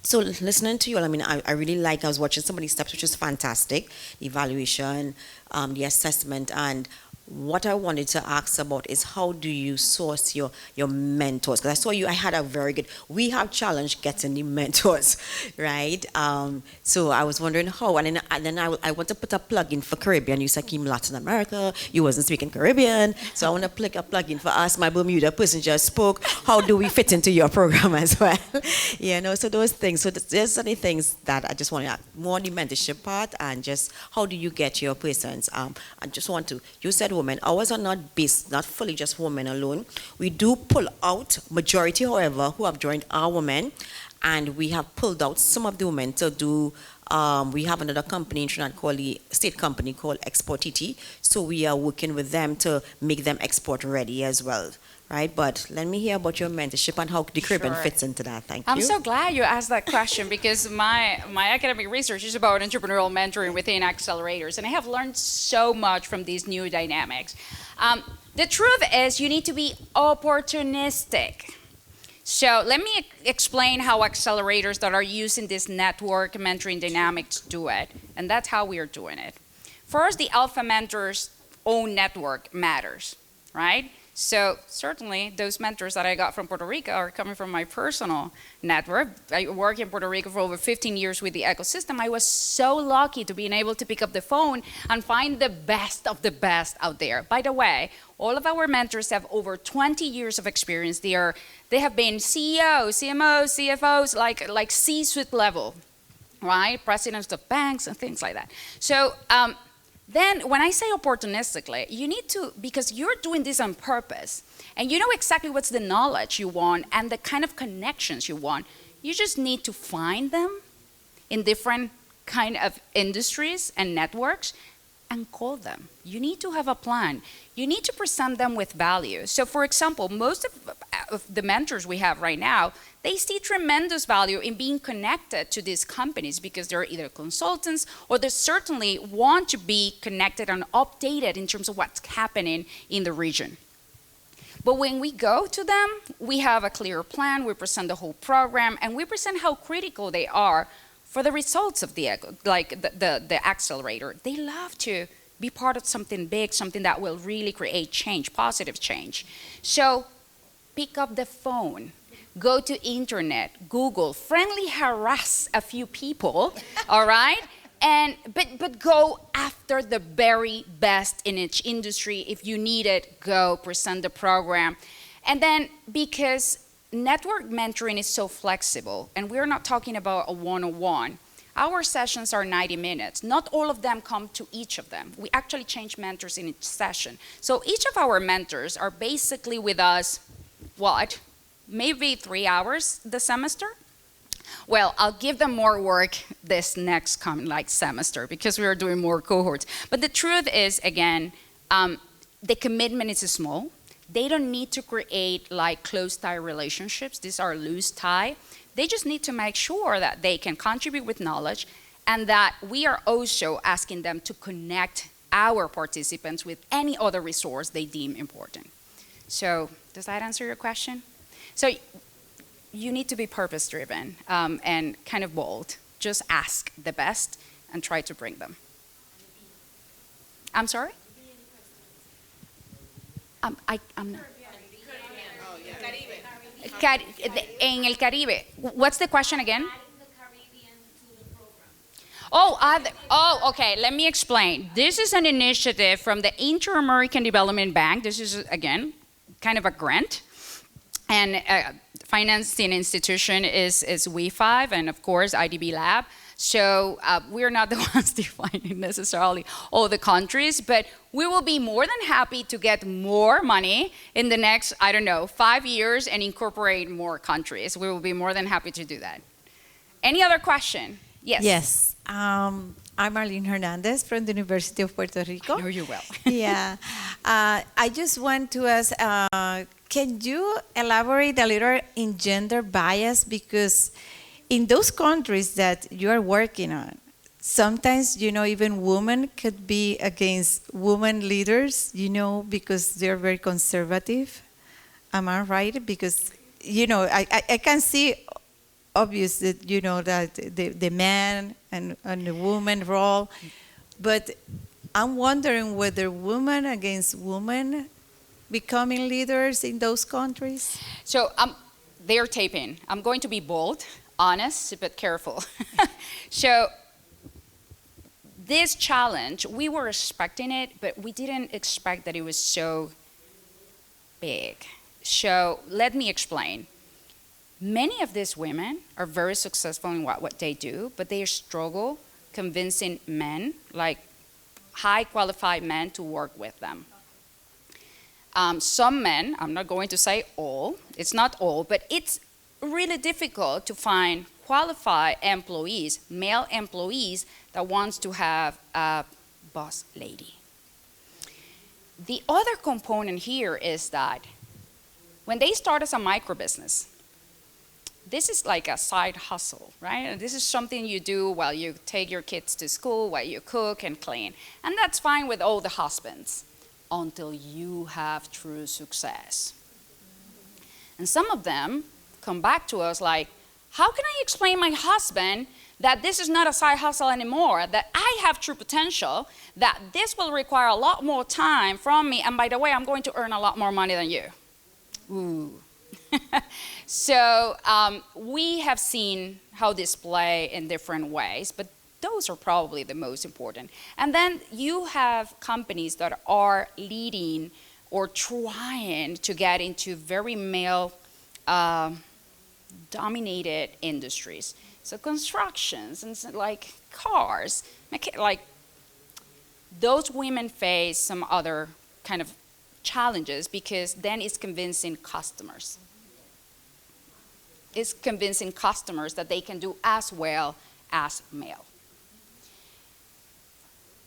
[SPEAKER 4] So listening to you, I mean, I really like, I was watching some of these steps, which is fantastic, the evaluation, the assessment, and what I wanted to ask about is how do you source your mentors? Because I saw you, I had a very good, we have challenged getting the mentors, right? So I was wondering how, and then I want to put a plug in for Caribbean. You said came Latin America, you wasn't speaking Caribbean, so I want to plug a plug in for us. My Bermuda person just spoke. How do we fit into your program as well? So those things. So there's any things that I just want to ask, more on the mentorship part, and just how do you get your persons? I just want to, you said women. Ours are not based, not fully just women alone. We do pull out, majority, however, who have joined are women, and we have pulled out some of the women to do, we have another company in Trinidad called the state company called Export TT, so we are working with them to make them export ready as well. Right, but let me hear about your mentorship and how the Caribbean fits into that. Thank you.
[SPEAKER 1] I'm so glad you asked that question because my academic research is about entrepreneurial mentoring within accelerators, and I have learned so much from these new dynamics. The truth is you need to be opportunistic. So let me explain how accelerators that are using this network mentoring dynamics do it, and that's how we are doing it. First, the Alpha Mentors' own network matters, right? So certainly those mentors that I got from Puerto Rico are coming from my personal network. I work in Puerto Rico for over 15 years with the ecosystem. I was so lucky to being able to pick up the phone and find the best of the best out there. By the way, all of our mentors have over 20 years of experience. They have been CEOs, CMOs, CFOs, like C-suite level, right? Presidents of banks and things like that. So then when I say opportunistically, you need to, because you're doing this on purpose, and you know exactly what's the knowledge you want and the kind of connections you want. You just need to find them in different kind of industries and networks and call them. You need to have a plan. You need to present them with value. So for example, most of the mentors we have right now, they see tremendous value in being connected to these companies because they're either consultants or they certainly want to be connected and updated in terms of what's happening in the region. But when we go to them, we have a clear plan, we present the whole program, and we present how critical they are for the results of the accelerator. They love to be part of something big, something that will really create change, positive change. So pick up the phone, go to internet, Google, friendly harass a few people, all right? But go after the very best in each industry. If you need it, go present the program. And then because network mentoring is so flexible, and we're not talking about a one-on-one, our sessions are 90 minutes. Not all of them come to each of them. We actually change mentors in each session. So each of our mentors are basically with us, what, maybe 3 hours the semester? Well, I'll give them more work this next coming semester because we are doing more cohorts. But the truth is, again, the commitment is small. They don't need to create close tie relationships. These are loose tie. They just need to make sure that they can contribute with knowledge and that we are also asking them to connect our participants with any other resource they deem important. So does that answer your question? So you need to be purpose-driven and kind of bold. Just ask the best and try to bring them. I'm sorry? I'm not. En el Caribe. What's the question again? Okay, let me explain. This is an initiative from the Inter-American Development Bank. This is, again, kind of a grant. And financing institution is WE5 and, of course, IDB Lab. So we're not the ones defining necessarily all the countries, but we will be more than happy to get more money in the next, 5 years and incorporate more countries. We will be more than happy to do that. Any other question? Yes.
[SPEAKER 5] Yes. I'm Marlene Hernandez from the University of Puerto Rico.
[SPEAKER 1] I know you well.
[SPEAKER 5] Yeah. I just want to ask, can you elaborate a little in gender bias? Because in those countries that you are working on, sometimes, even women could be against women leaders, because they're very conservative. Am I right? Because, I can see obvious that, that the man and the woman role, but I'm wondering whether women against women becoming leaders in those countries?
[SPEAKER 1] So they're taping. I'm going to be bold, honest, but careful. So this challenge, we were expecting it, but we didn't expect that it was so big. So let me explain. Many of these women are very successful in what they do, but they struggle convincing men, like high qualified men, to work with them. Some men, I'm not going to say all, it's not all, but it's really difficult to find qualified employees, male employees, that wants to have a boss lady. The other component here is that when they start as a micro business, this is like a side hustle, right? This is something you do while you take your kids to school, while you cook and clean. And that's fine with all the husbands until you have true success. And some of them come back to us like, how can I explain my husband that this is not a side hustle anymore, that I have true potential, that this will require a lot more time from me, and by the way, I'm going to earn a lot more money than you? Ooh. So we have seen how this play in different ways, but those are probably the most important. And then you have companies that are leading or trying to get into very male dominated industries. So constructions and like cars, like those women face some other kind of challenges because then it's convincing customers. It's convincing customers that they can do as well as male.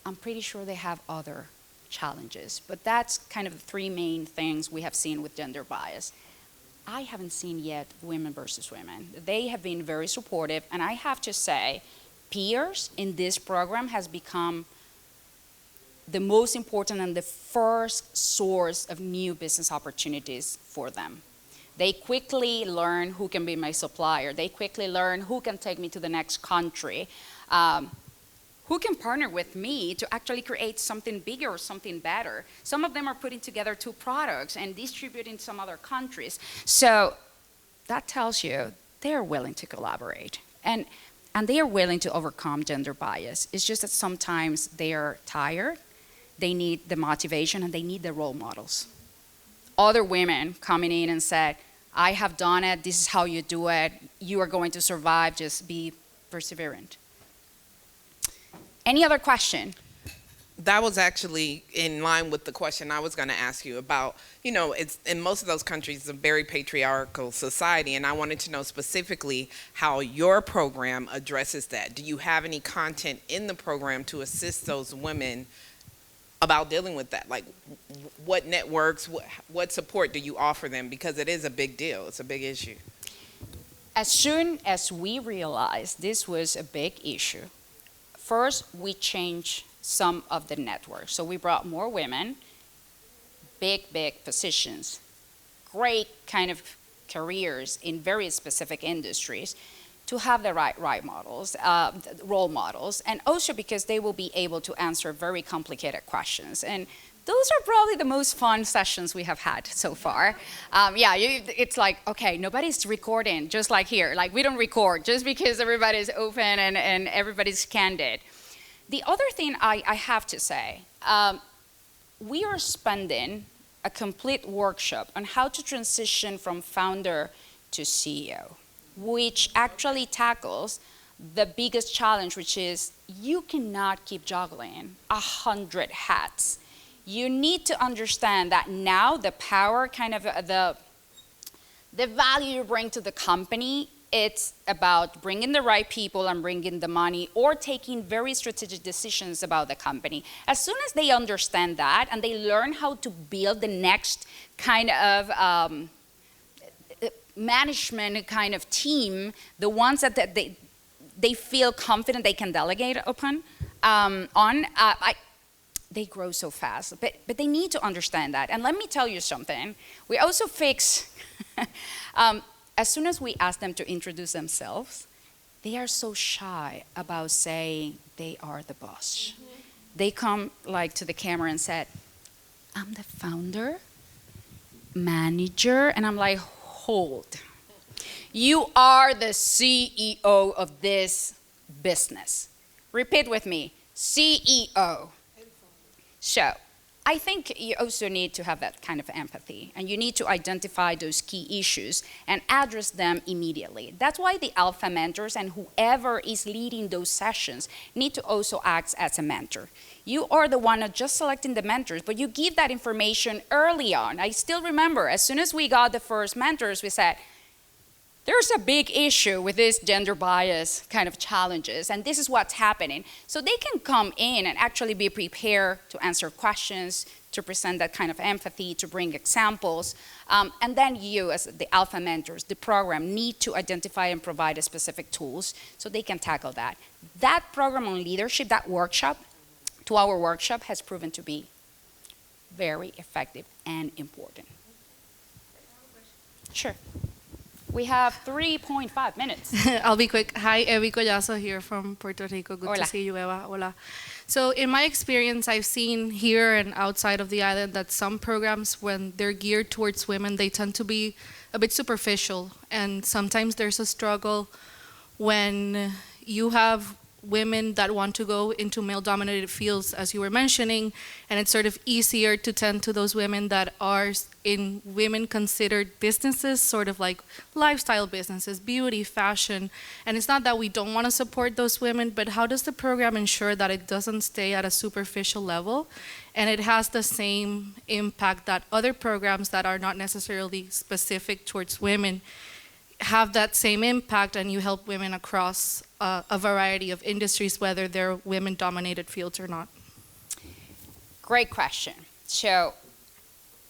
[SPEAKER 1] I'm pretty sure they have other challenges, but that's kind of the three main things we have seen with gender bias. I haven't seen yet women versus women. They have been very supportive, and I have to say, peers in this program has become the most important and the first source of new business opportunities for them. They quickly learn who can be my supplier. They quickly learn who can take me to the next country, who can partner with me to actually create something bigger or something better. Some of them are putting together 2 products and distributing some other countries. So that tells you they're willing to collaborate. And they are willing to overcome gender bias. It's just that sometimes they are tired, they need the motivation, and they need the role models. Other women coming in and said, I have done it, this is how you do it, you are going to survive, just be perseverant. Any other question?
[SPEAKER 3] That was actually in line with the question I was going to ask you about, it's in most of those countries, it's a very patriarchal society, and I wanted to know specifically how your program addresses that. Do you have any content in the program to assist those women about dealing with that? Like, what networks, what support do you offer them? Because it is a big deal, it's a big issue.
[SPEAKER 1] As soon as we realized this was a big issue, first we changed some of the networks. So we brought more women, big positions, great kind of careers in very specific industries, to have the right models, role models, and also because they will be able to answer very complicated questions. And those are probably the most fun sessions we have had so far. It's like, okay, nobody's recording, just like here. Like, we don't record just because everybody's open and everybody's candid. The other thing I have to say, we are spending a complete workshop on how to transition from founder to CEO, which actually tackles the biggest challenge, which is you cannot keep juggling 100 hats. You need to understand that now the power, kind of the value you bring to the company, it's about bringing the right people and bringing the money or taking very strategic decisions about the company. As soon as they understand that and they learn how to build the next kind of management kind of team, the ones that they feel confident they can delegate upon, they grow so fast. But they need to understand that. And let me tell you something. We also fix, as soon as we ask them to introduce themselves, they are so shy about saying they are the boss. Mm-hmm. They come like to the camera and said, I'm the founder, manager, and I'm like, hold. You are the CEO of this business. Repeat with me, CEO. So I think you also need to have that kind of empathy, and you need to identify those key issues and address them immediately. That's why the alpha mentors and whoever is leading those sessions need to also act as a mentor. You are the one not just selecting the mentors, but you give that information early on. I still remember, as soon as we got the first mentors, we said, there's a big issue with this gender bias kind of challenges, and this is what's happening. So they can come in and actually be prepared to answer questions, to present that kind of empathy, to bring examples. And then you, as the alpha mentors, the program, need to identify and provide specific tools so they can tackle that. That program on leadership, that workshop, 2-hour workshop, has proven to be very effective and important. Sure. We have 3.5 minutes.
[SPEAKER 6] I'll be quick. Hi, Eva Vazquez here from Puerto Rico. Good
[SPEAKER 1] Hola.
[SPEAKER 6] to see you, Eva. Hola. So in my experience, I've seen here and outside of the island that some programs, when they're geared towards women, they tend to be a bit superficial. And sometimes there's a struggle when you have women that want to go into male-dominated fields, as you were mentioning, and it's sort of easier to tend to those women that are in women-considered businesses, sort of like lifestyle businesses, beauty, fashion. And it's not that we don't want to support those women, but how does the program ensure that it doesn't stay at a superficial level and it has the same impact that other programs that are not necessarily specific towards women have that same impact, and you help women across a variety of industries, whether they're women-dominated fields or not?
[SPEAKER 1] Great question. So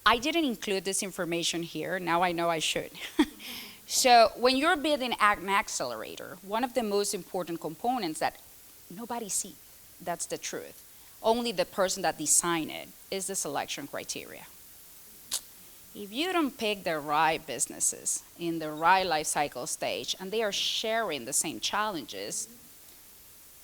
[SPEAKER 1] I didn't include this information here. Now I know I should. So when you're building an accelerator, one of the most important components that nobody sees, that's the truth, only the person that designed it, is the selection criteria. If you don't pick the right businesses in the right life cycle stage and they are sharing the same challenges,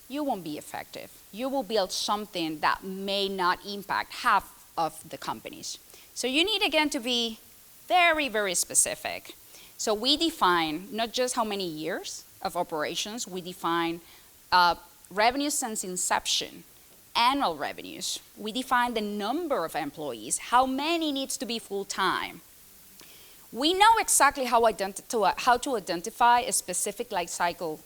[SPEAKER 1] you won't be effective. You will build something that may not impact half of the companies. So you need, again, to be very, very specific. So we define not just how many years of operations, we define revenue since inception, annual revenues. We define the number of employees, how many needs to be full-time. We know exactly how to identify a specific life cycle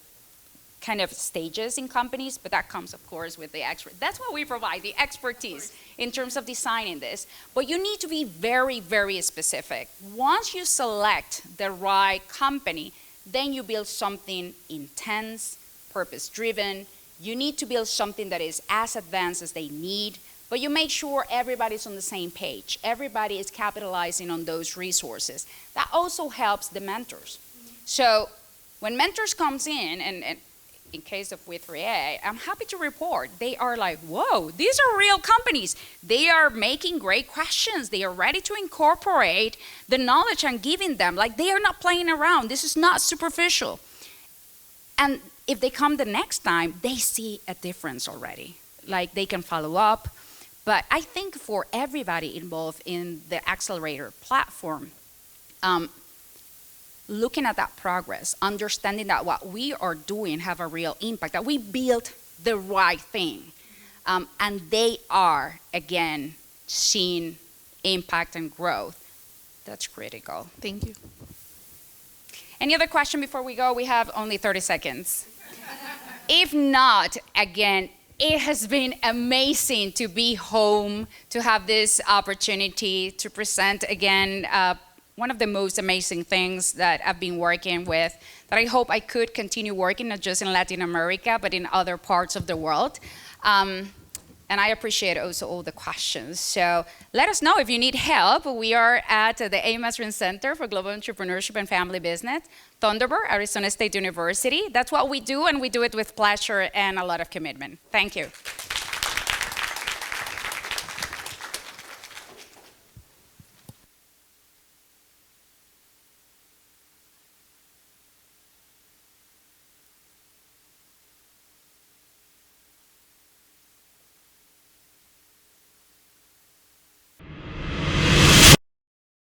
[SPEAKER 1] kind of stages in companies, but that comes, of course, with the expert. That's what we provide, the expertise in terms of designing this. But you need to be very, very specific. Once you select the right company, then you build something intense, purpose-driven. You need to build something that is as advanced as they need, but you make sure everybody's on the same page. Everybody is capitalizing on those resources. That also helps the mentors. So when mentors comes in case of WE3A, I'm happy to report, they are like, whoa, these are real companies. They are making great questions. They are ready to incorporate the knowledge I'm giving them. Like, they are not playing around. This is not superficial. And if they come the next time, they see a difference already. Like, they can follow up. But I think for everybody involved in the accelerator platform, looking at that progress, understanding that what we are doing have a real impact, that we built the right thing, and they are, again, seeing impact and growth. That's critical.
[SPEAKER 6] Thank you.
[SPEAKER 1] Any other question before we go? We have only 30 seconds. If not, again, it has been amazing to be home, to have this opportunity to present again one of the most amazing things that I've been working with, that I hope I could continue working, not just in Latin America, but in other parts of the world. And I appreciate also all the questions. So let us know if you need help. We are at the Masrin Center for Global Entrepreneurship and Family Business, Thunderbird, Arizona State University. That's what we do, and we do it with pleasure and a lot of commitment. Thank you.